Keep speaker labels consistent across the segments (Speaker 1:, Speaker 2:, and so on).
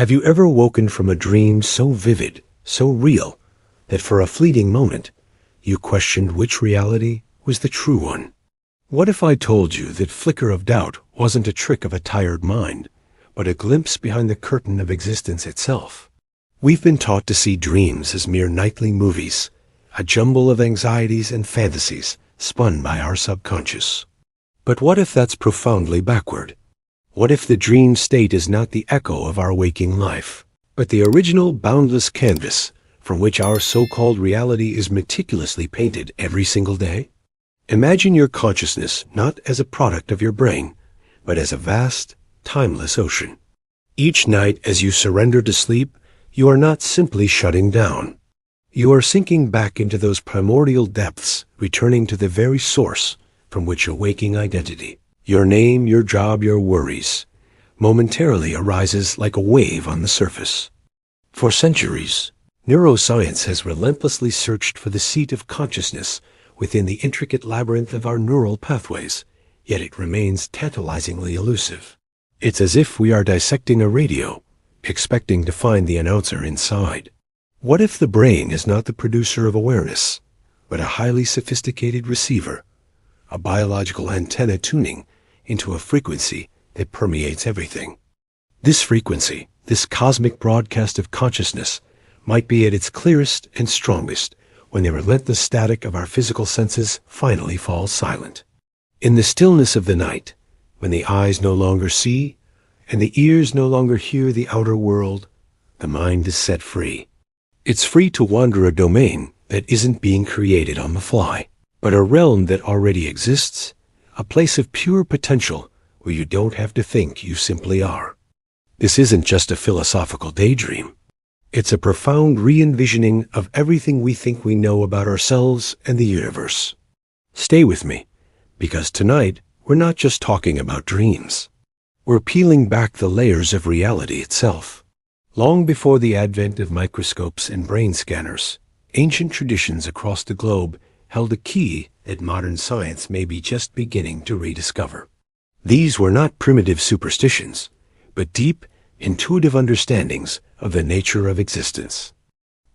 Speaker 1: Have you ever woken from a dream so vivid, so real, that for a fleeting moment, you questioned which reality was the true one? What if I told you that flicker of doubt wasn't a trick of a tired mind, but a glimpse behind the curtain of existence itself? We've been taught to see dreams as mere nightly movies, a jumble of anxieties and fantasies spun by our subconscious. But what if that's profoundly backward? What if the dream state is not the echo of our waking life, but the original boundless canvas from which our so-called reality is meticulously painted every single day? Imagine your consciousness not as a product of your brain, but as a vast, timeless ocean. Each night as you surrender to sleep, you are not simply shutting down. You are sinking back into those primordial depths, returning to the very source from which your waking identity, your name, your job, your worries, momentarily arises like a wave on the surface. For centuries, neuroscience has relentlessly searched for the seat of consciousness within the intricate labyrinth of our neural pathways, yet it remains tantalizingly elusive. It's as if we are dissecting a radio, expecting to find the announcer inside. What if the brain is not the producer of awareness, but a highly sophisticated receiver, a biological antenna tuning into a frequency that permeates everything? This frequency, this cosmic broadcast of consciousness, might be at its clearest and strongest when the relentless static of our physical senses finally falls silent. In the stillness of the night, when the eyes no longer see and the ears no longer hear the outer world, the mind is set free. It's free to wander a domain that isn't being created on the fly, but a realm that already exists, a place of pure potential where you don't have to think, you simply are. This isn't just a philosophical daydream. It's a profound re-envisioning of everything we think we know about ourselves and the universe. Stay with me, because tonight we're not just talking about dreams. We're peeling back the layers of reality itself. Long before the advent of microscopes and brain scanners, ancient traditions across the globe held a key that modern science may be just beginning to rediscover. These were not primitive superstitions, but deep, intuitive understandings of the nature of existence.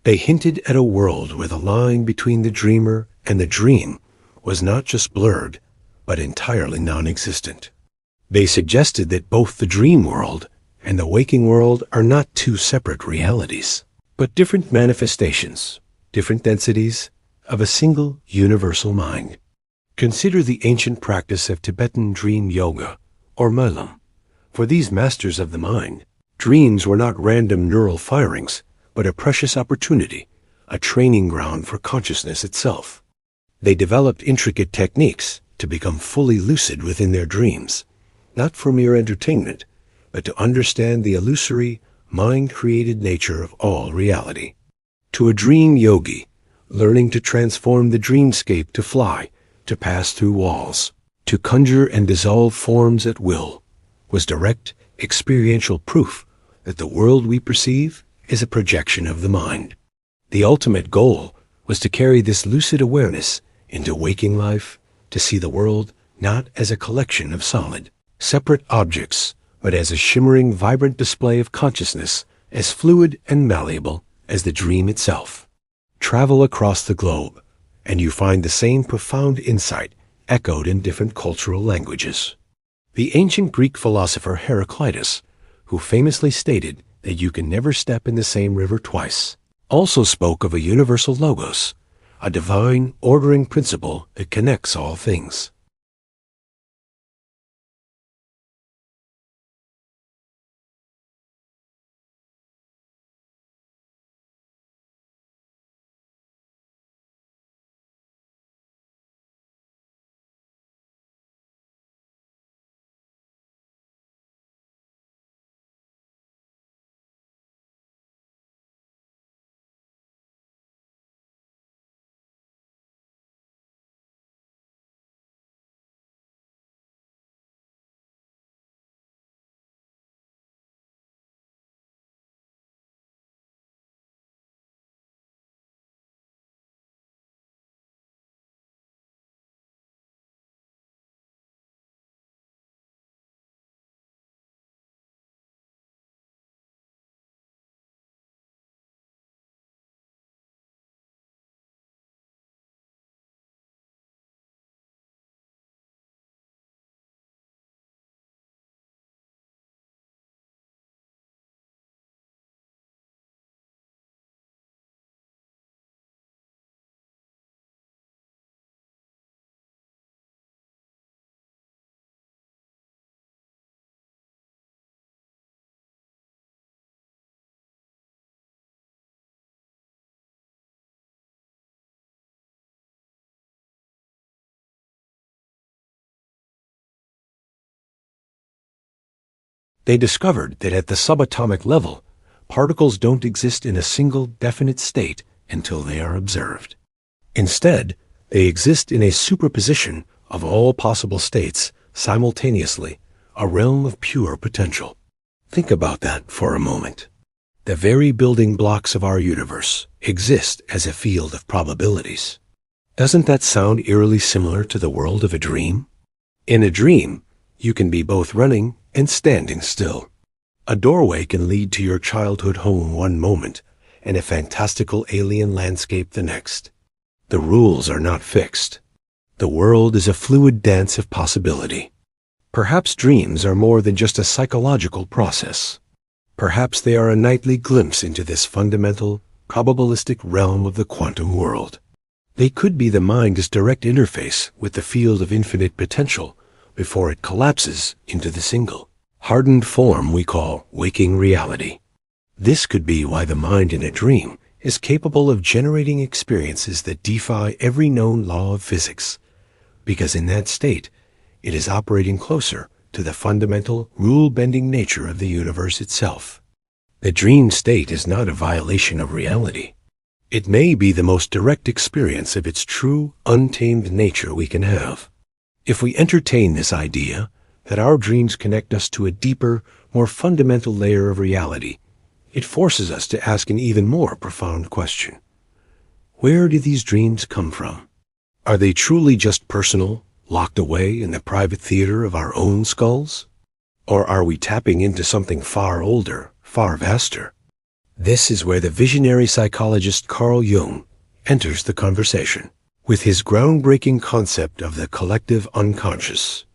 Speaker 1: They hinted at a world where the line between the dreamer and the dream was not just blurred, but entirely non-existent. They suggested that both the dream world and the waking world are not two separate realities, but different manifestations, different densities of a single universal mind. Consider the ancient practice of Tibetan Dream Yoga, or Melam. For these masters of the mind, dreams were not random neural firings, but a precious opportunity, a training ground for consciousness itself. They developed intricate techniques to become fully lucid within their dreams, not for mere entertainment, but to understand the illusory, mind-created nature of all reality. To a dream yogi, learning to transform the dreamscape to fly, to pass through walls, to conjure and dissolve forms at will, was direct, experiential proof that the world we perceive is a projection of the mind. The ultimate goal was to carry this lucid awareness into waking life, to see the world not as a collection of solid, separate objects, but as a shimmering, vibrant display of consciousness, as fluid and malleable as the dream itself. Travel across the globe, and you find the same profound insight echoed in different cultural languages. The ancient Greek philosopher Heraclitus, who famously stated that you can never step in the same river twice, also spoke of a universal logos, a divine ordering principle that connects all things. They discovered that at the subatomic level, particles don't exist in a single definite state until they are observed. Instead, they exist in a superposition of all possible states simultaneously, a realm of pure potential. Think about that for a moment. The very building blocks of our universe exist as a field of probabilities. Doesn't that sound eerily similar to the world of a dream? In a dream, you can be both running and standing still. A doorway can lead to your childhood home one moment and a fantastical alien landscape the next. The rules are not fixed. The world is a fluid dance of possibility. Perhaps dreams are more than just a psychological process. Perhaps they are a nightly glimpse into this fundamental, probabilistic realm of the quantum world. They could be the mind's direct interface with the field of infinite potential before it collapses into the single, hardened form we call waking reality. This could be why the mind in a dream is capable of generating experiences that defy every known law of physics, because in that state, it is operating closer to the fundamental, rule-bending nature of the universe itself. The dream state is not a violation of reality. It may be the most direct experience of its true, untamed nature we can have. If we entertain this idea that our dreams connect us to a deeper, more fundamental layer of reality, it forces us to ask an even more profound question. Where do these dreams come from? Are they truly just personal, locked away in the private theater of our own skulls? Or are we tapping into something far older, far vaster? This is where the visionary psychologist Carl Jung enters the conversation. With his groundbreaking concept of the collective unconscious,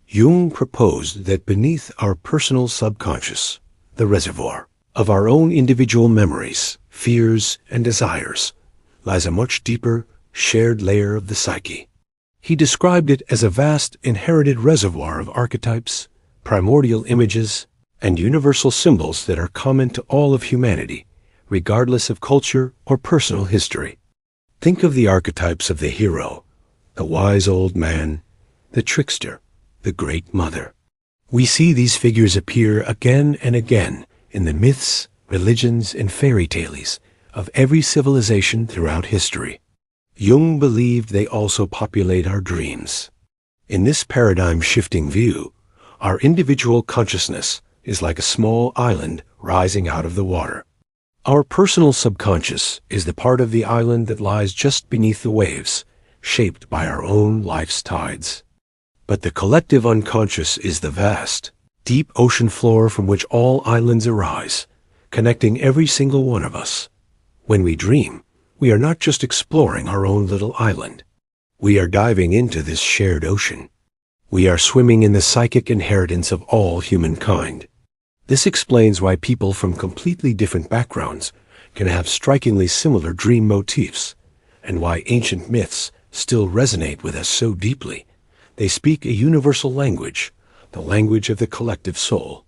Speaker 1: Jung proposed that beneath our personal subconscious, the reservoir of our own individual memories, fears, and desires, lies a much deeper, shared layer of the psyche. He described it as a vast, inherited reservoir of archetypes, primordial images, and universal symbols that are common to all of humanity, regardless of culture or personal history. Think of the archetypes of the hero, the wise old man, the trickster, the great mother. We see these figures appear again and again in the myths, religions, and fairy tales of every civilization throughout history. Jung believed they also populate our dreams. In this paradigm-shifting view, our individual consciousness is like a small island rising out of the water. Our personal subconscious is the part of the island that lies just beneath the waves, shaped by our own life's tides. But the collective unconscious is the vast, deep ocean floor from which all islands arise, connecting every single one of us. When we dream, we are not just exploring our own little island. We are diving into this shared ocean. We are swimming in the psychic inheritance of all humankind. This explains why people from completely different backgrounds can have strikingly similar dream motifs, and why ancient myths still resonate with us so deeply. They speak a universal language, the language of the collective soul.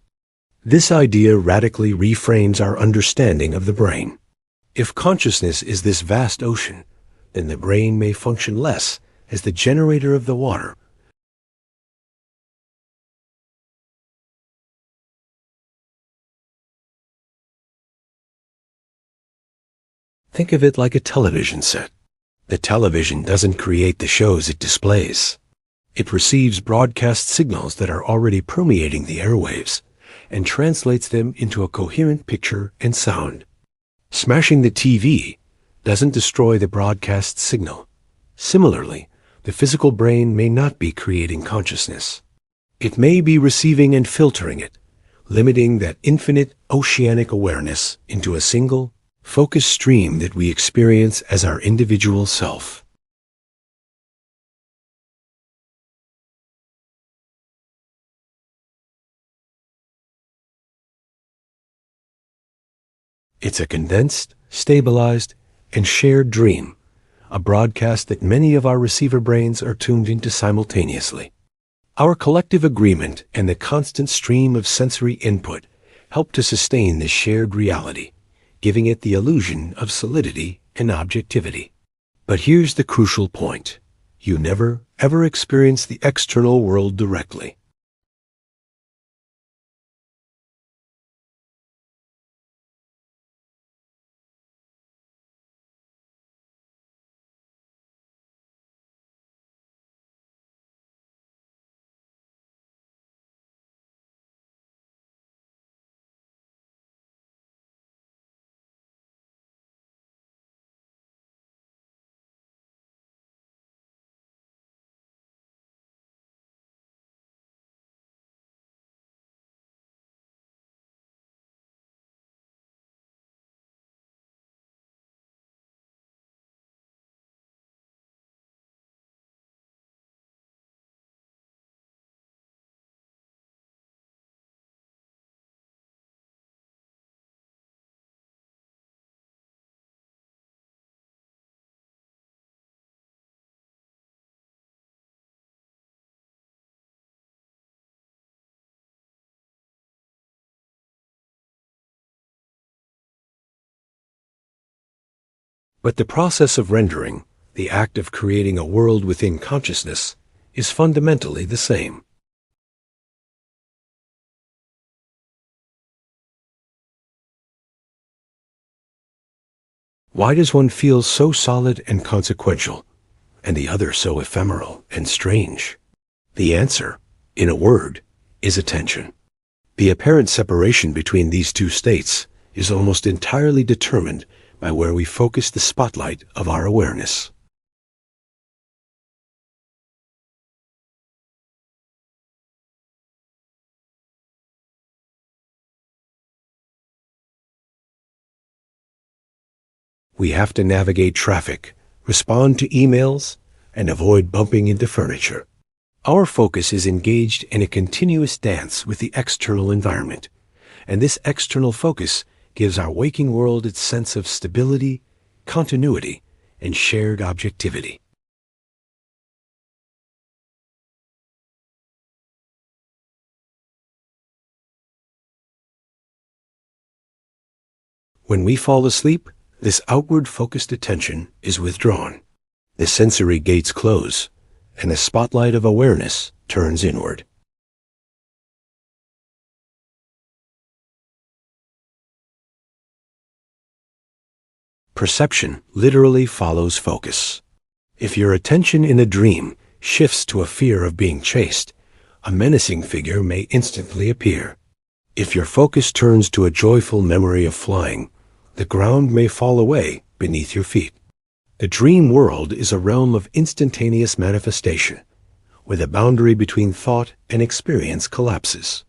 Speaker 1: This idea radically reframes our understanding of the brain. If consciousness is this vast ocean, then the brain may function less as the generator of the water. Think of it like a television set. The television doesn't create the shows it displays. It receives broadcast signals that are already permeating the airwaves and translates them into a coherent picture and sound. Smashing the TV doesn't destroy the broadcast signal. Similarly, the physical brain may not be creating consciousness. It may be receiving and filtering it, limiting that infinite oceanic awareness into a single, focused stream that we experience as our individual self. It's a condensed, stabilized, and shared dream, a broadcast that many of our receiver brains are tuned into simultaneously. Our collective agreement and the constant stream of sensory input help to sustain this shared reality, giving it the illusion of solidity and objectivity. But here's the crucial point. You never, ever experience the external world directly. But the process of rendering, the act of creating a world within consciousness, is fundamentally the same. Why does one feel so solid and consequential, and the other so ephemeral and strange? The answer, in a word, is attention. The apparent separation between these two states is almost entirely determined by where we focus the spotlight of our awareness. We have to navigate traffic, respond to emails, and avoid bumping into furniture. Our focus is engaged in a continuous dance with the external environment, and this external focus gives our waking world its sense of stability, continuity, and shared objectivity. When we fall asleep, this outward-focused attention is withdrawn. The sensory gates close, and the spotlight of awareness turns inward. Perception literally follows focus. If your attention in a dream shifts to a fear of being chased, a menacing figure may instantly appear. If your focus turns to a joyful memory of flying, the ground may fall away beneath your feet. The dream world is a realm of instantaneous manifestation, where the boundary between thought and experience collapses.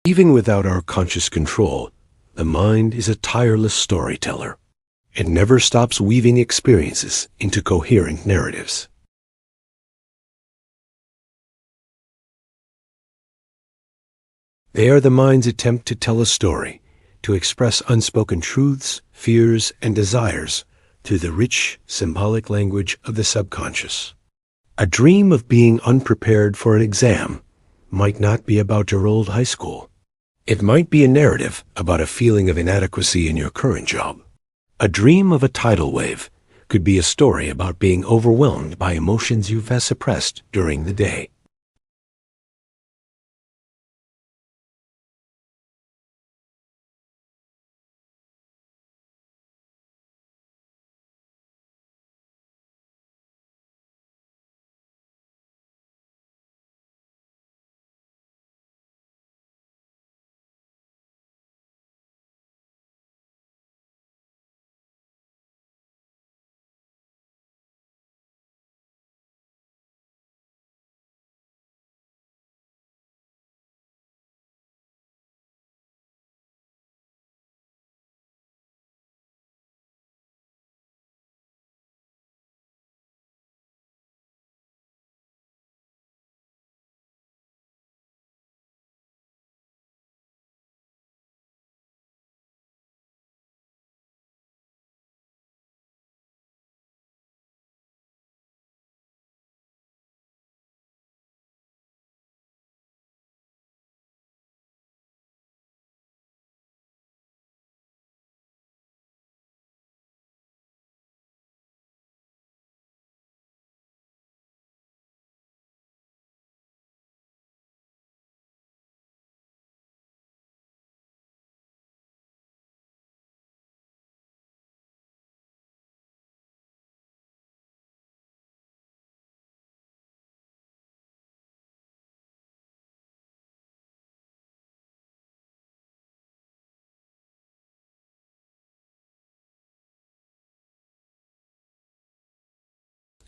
Speaker 1: Even without our conscious control, the mind is a tireless storyteller. It never stops weaving experiences into coherent narratives. They are the mind's attempt to tell a story, to express unspoken truths, fears, and desires through the rich, symbolic language of the subconscious. A dream of being unprepared for an exam might not be about your old high school. It might be a narrative about a feeling of inadequacy in your current job. A dream of a tidal wave could be a story about being overwhelmed by emotions you've suppressed during the day.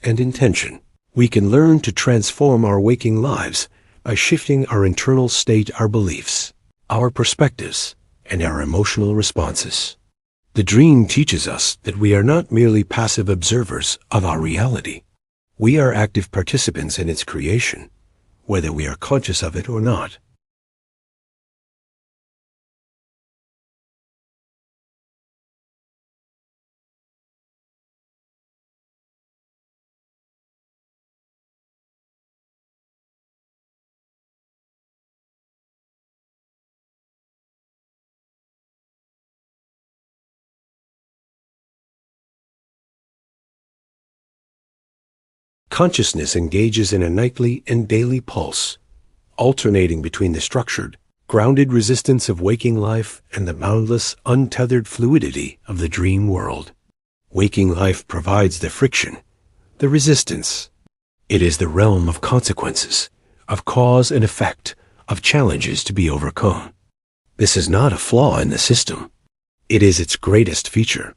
Speaker 1: And intention. We can learn to transform our waking lives by shifting our internal state, our beliefs, our perspectives, and our emotional responses. The dream teaches us that we are not merely passive observers of our reality. We are active participants in its creation, whether we are conscious of it or not. Consciousness engages in a nightly and daily pulse, alternating between the structured, grounded resistance of waking life and the boundless, untethered fluidity of the dream world. Waking life provides the friction, the resistance. It is the realm of consequences, of cause and effect, of challenges to be overcome. This is not a flaw in the system. It is its greatest feature.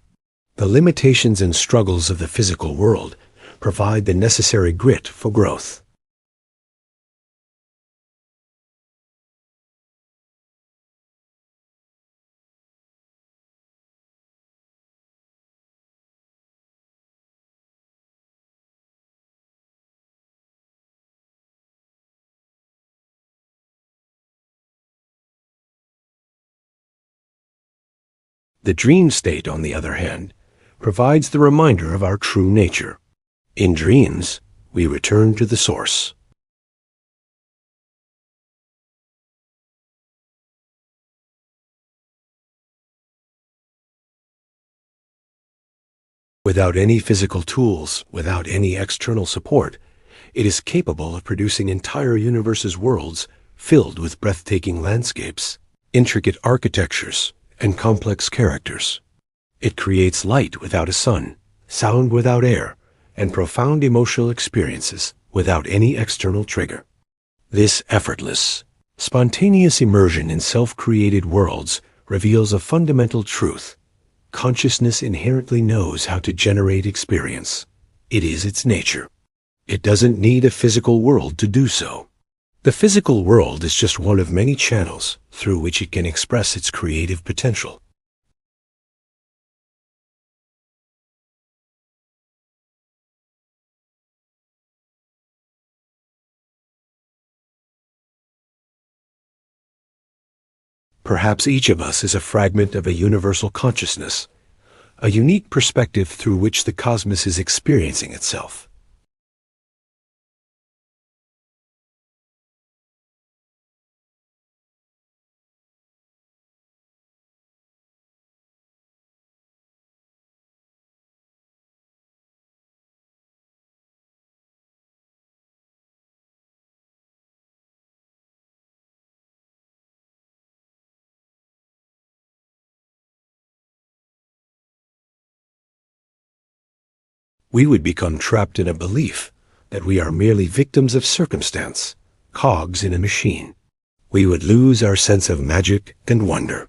Speaker 1: The limitations and struggles of the physical world provide the necessary grit for growth. The dream state, on the other hand, provides the reminder of our true nature. In dreams, we return to the source. Without any physical tools, without any external support, it is capable of producing entire universes' worlds filled with breathtaking landscapes, intricate architectures, and complex characters. It creates light without a sun, sound without air, and profound emotional experiences without any external trigger. This effortless, spontaneous immersion in self-created worlds reveals a fundamental truth. Consciousness inherently knows how to generate experience. It is its nature. It doesn't need a physical world to do so. The physical world is just one of many channels through which it can express its creative potential. Perhaps each of us is a fragment of a universal consciousness, a unique perspective through which the cosmos is experiencing itself. We would become trapped in a belief that we are merely victims of circumstance, cogs in a machine. We would lose our sense of magic and wonder.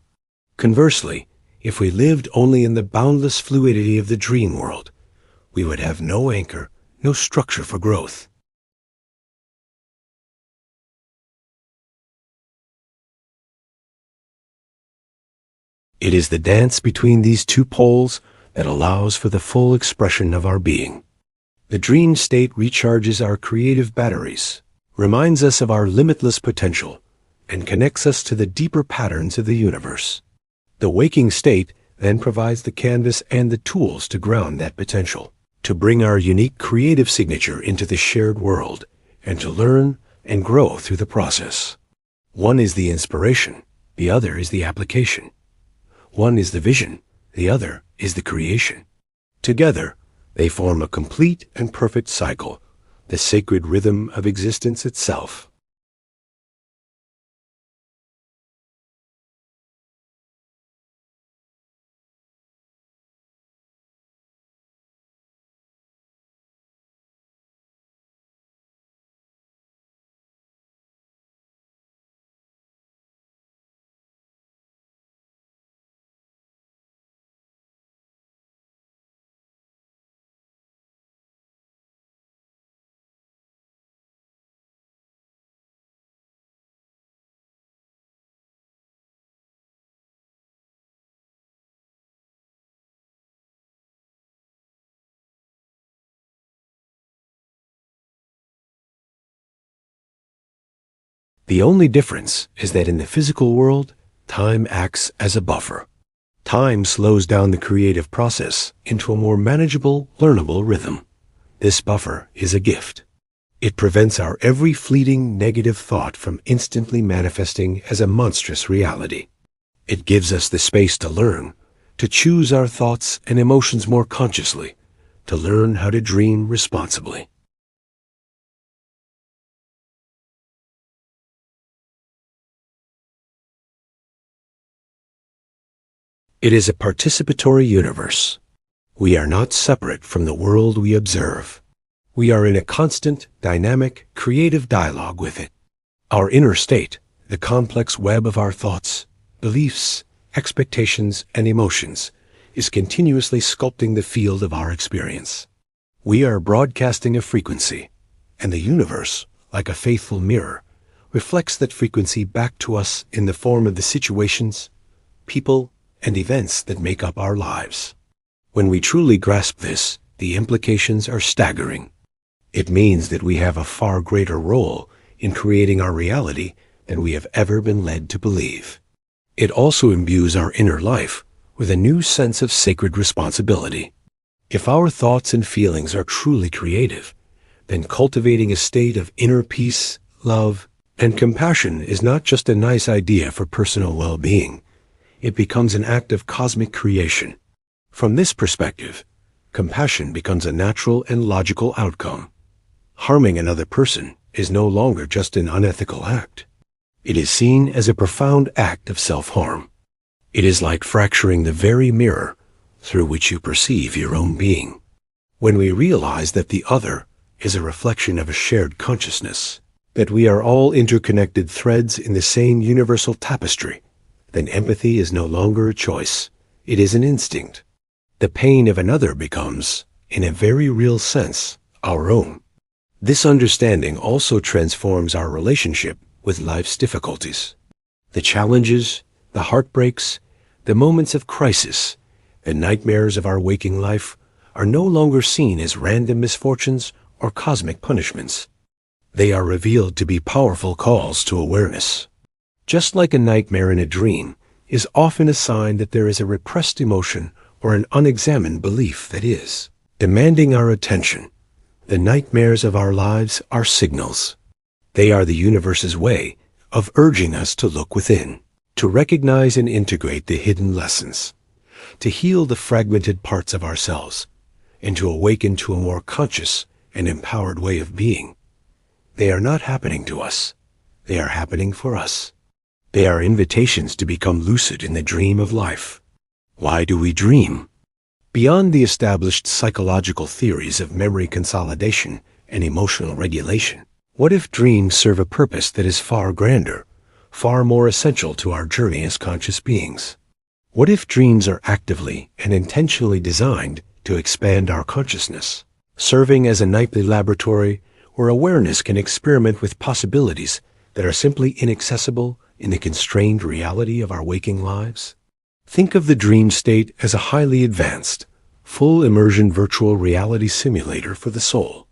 Speaker 1: Conversely, if we lived only in the boundless fluidity of the dream world, we would have no anchor, no structure for growth. It is the dance between these two poles that allows for the full expression of our being. The dream state recharges our creative batteries, reminds us of our limitless potential, and connects us to the deeper patterns of the universe. The waking state then provides the canvas and the tools to ground that potential, to bring our unique creative signature into the shared world, and to learn and grow through the process. One is the inspiration, the other is the application. One is the vision, the other is the creation. Together, they form a complete and perfect cycle, the sacred rhythm of existence itself. The only difference is that in the physical world, time acts as a buffer. Time slows down the creative process into a more manageable, learnable rhythm. This buffer is a gift. It prevents our every fleeting negative thought from instantly manifesting as a monstrous reality. It gives us the space to learn, to choose our thoughts and emotions more consciously, to learn how to dream responsibly. It is a participatory universe. We are not separate from the world we observe. We are in a constant, dynamic, creative dialogue with it. Our inner state, the complex web of our thoughts, beliefs, expectations, and emotions, is continuously sculpting the field of our experience. We are broadcasting a frequency, and the universe, like a faithful mirror, reflects that frequency back to us in the form of the situations, people, and events that make up our lives. When we truly grasp this, the implications are staggering. It means that we have a far greater role in creating our reality than we have ever been led to believe. It also imbues our inner life with a new sense of sacred responsibility. If our thoughts and feelings are truly creative, then cultivating a state of inner peace, love, and compassion is not just a nice idea for personal well-being. It becomes an act of cosmic creation. From this perspective, compassion becomes a natural and logical outcome. Harming another person is no longer just an unethical act. It is seen as a profound act of self-harm. It is like fracturing the very mirror through which you perceive your own being. When we realize that the other is a reflection of a shared consciousness, that we are all interconnected threads in the same universal tapestry, then empathy is no longer a choice. It is an instinct. The pain of another becomes, in a very real sense, our own. This understanding also transforms our relationship with life's difficulties. The challenges, the heartbreaks, the moments of crisis, the nightmares of our waking life are no longer seen as random misfortunes or cosmic punishments. They are revealed to be powerful calls to awareness. Just like a nightmare in a dream is often a sign that there is a repressed emotion or an unexamined belief that is demanding our attention, the nightmares of our lives are signals. They are the universe's way of urging us to look within, to recognize and integrate the hidden lessons, to heal the fragmented parts of ourselves, and to awaken to a more conscious and empowered way of being. They are not happening to us. They are happening for us. They are invitations to become lucid in the dream of life. Why do we dream? Beyond the established psychological theories of memory consolidation and emotional regulation, what if dreams serve a purpose that is far grander, far more essential to our journey as conscious beings? What if dreams are actively and intentionally designed to expand our consciousness, serving as a nightly laboratory where awareness can experiment with possibilities that are simply inaccessible in the constrained reality of our waking lives? Think of the dream state as a highly advanced, full immersion virtual reality simulator for the soul.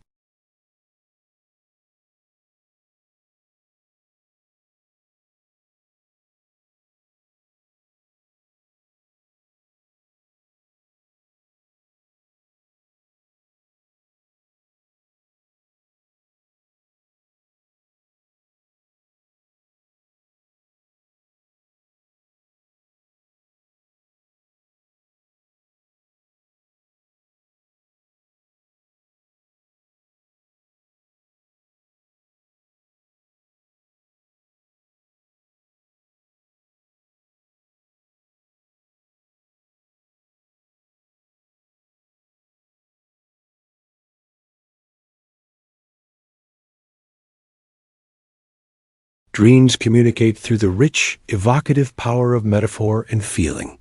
Speaker 1: Dreams communicate through the rich, evocative power of metaphor and feeling.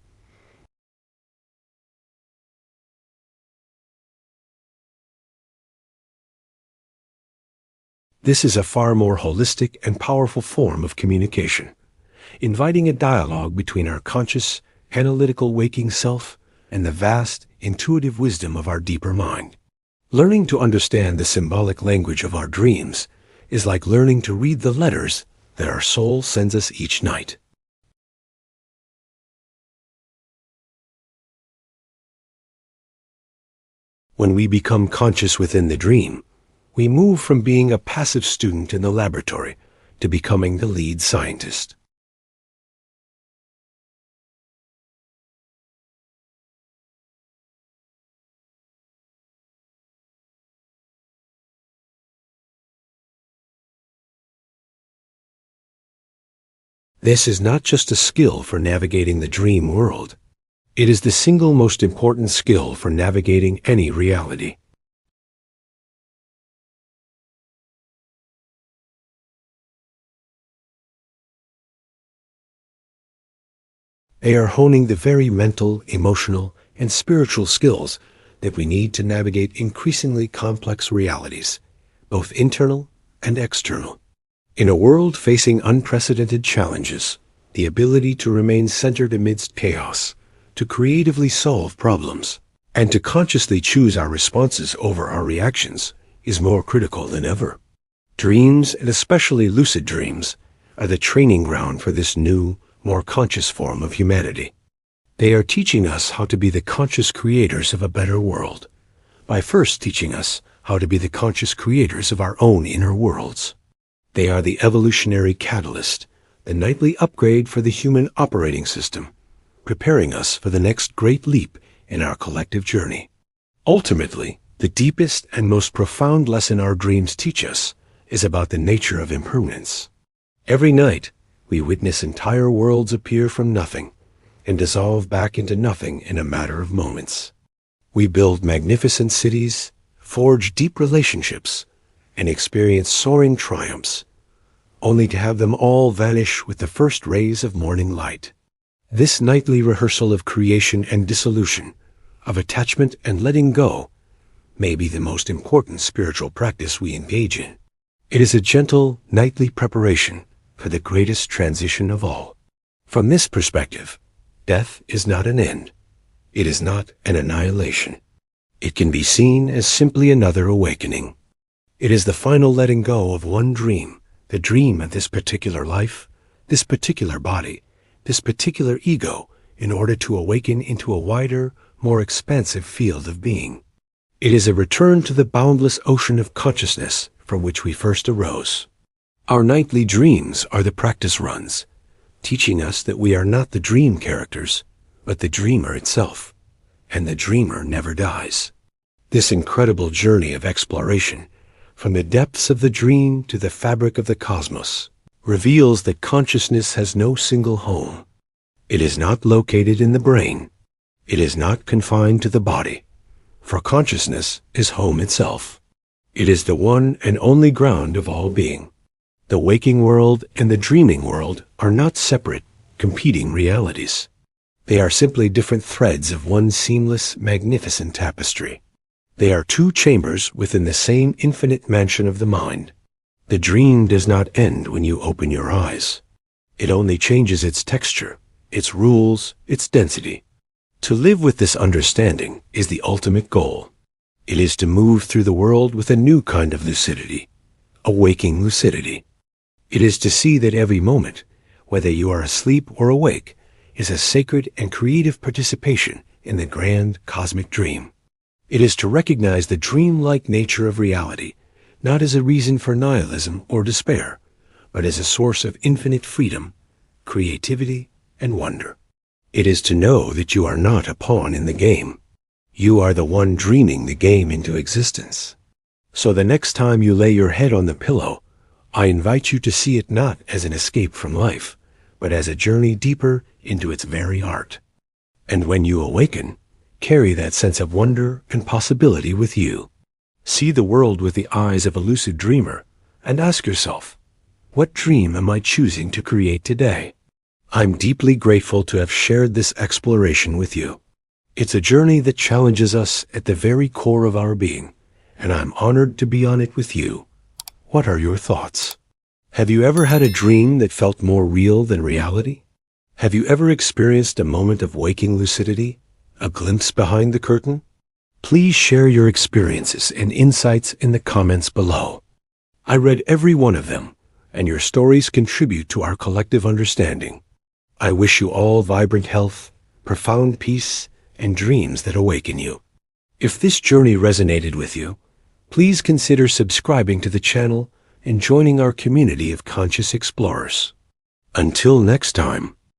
Speaker 1: This is a far more holistic and powerful form of communication, inviting a dialogue between our conscious, analytical waking self and the vast, intuitive wisdom of our deeper mind. Learning to understand the symbolic language of our dreams is like learning to read the letters that our soul sends us each night. When we become conscious within the dream, we move from being a passive student in the laboratory to becoming the lead scientist. This is not just a skill for navigating the dream world. It is the single most important skill for navigating any reality. They are honing the very mental, emotional, and spiritual skills that we need to navigate increasingly complex realities, both internal and external. In a world facing unprecedented challenges, the ability to remain centered amidst chaos, to creatively solve problems, and to consciously choose our responses over our reactions is more critical than ever. Dreams, and especially lucid dreams, are the training ground for this new, more conscious form of humanity. They are teaching us how to be the conscious creators of a better world, by first teaching us how to be the conscious creators of our own inner worlds. They are the evolutionary catalyst, the nightly upgrade for the human operating system, preparing us for the next great leap in our collective journey. Ultimately, the deepest and most profound lesson our dreams teach us is about the nature of impermanence. Every night, we witness entire worlds appear from nothing and dissolve back into nothing in a matter of moments. We build magnificent cities, forge deep relationships, and experience soaring triumphs, only to have them all vanish with the first rays of morning light. This nightly rehearsal of creation and dissolution, of attachment and letting go, may be the most important spiritual practice we engage in. It is a gentle, nightly preparation for the greatest transition of all. From this perspective, death is not an end. It is not an annihilation. It can be seen as simply another awakening. It is the final letting go of one dream, the dream of this particular life, this particular body, this particular ego, in order to awaken into a wider, more expansive field of being. It is a return to the boundless ocean of consciousness from which we first arose. Our nightly dreams are the practice runs, teaching us that we are not the dream characters, but the dreamer itself, and the dreamer never dies. This incredible journey of exploration, from the depths of the dream to the fabric of the cosmos, reveals that consciousness has no single home. It is not located in the brain. It is not confined to the body, for consciousness is home itself. It is the one and only ground of all being. The waking world and the dreaming world are not separate, competing realities. They are simply different threads of one seamless, magnificent tapestry. They are two chambers within the same infinite mansion of the mind. The dream does not end when you open your eyes. It only changes its texture, its rules, its density. To live with this understanding is the ultimate goal. It is to move through the world with a new kind of lucidity, a waking lucidity. It is to see that every moment, whether you are asleep or awake, is a sacred and creative participation in the grand cosmic dream. It is to recognize the dreamlike nature of reality, not as a reason for nihilism or despair, but as a source of infinite freedom, creativity, and wonder. It is to know that you are not a pawn in the game. You are the one dreaming the game into existence. So the next time you lay your head on the pillow, I invite you to see it not as an escape from life, but as a journey deeper into its very heart. And when you awaken, carry that sense of wonder and possibility with you. See the world with the eyes of a lucid dreamer and ask yourself, what dream am I choosing to create today? I'm deeply grateful to have shared this exploration with you. It's a journey that challenges us at the very core of our being, and I'm honored to be on it with you. What are your thoughts? Have you ever had a dream that felt more real than reality? Have you ever experienced a moment of waking lucidity, a glimpse behind the curtain? Please share your experiences and insights in the comments below. I read every one of them, and your stories contribute to our collective understanding. I wish you all vibrant health, profound peace, and dreams that awaken you. If this journey resonated with you, please consider subscribing to the channel and joining our community of conscious explorers. Until next time.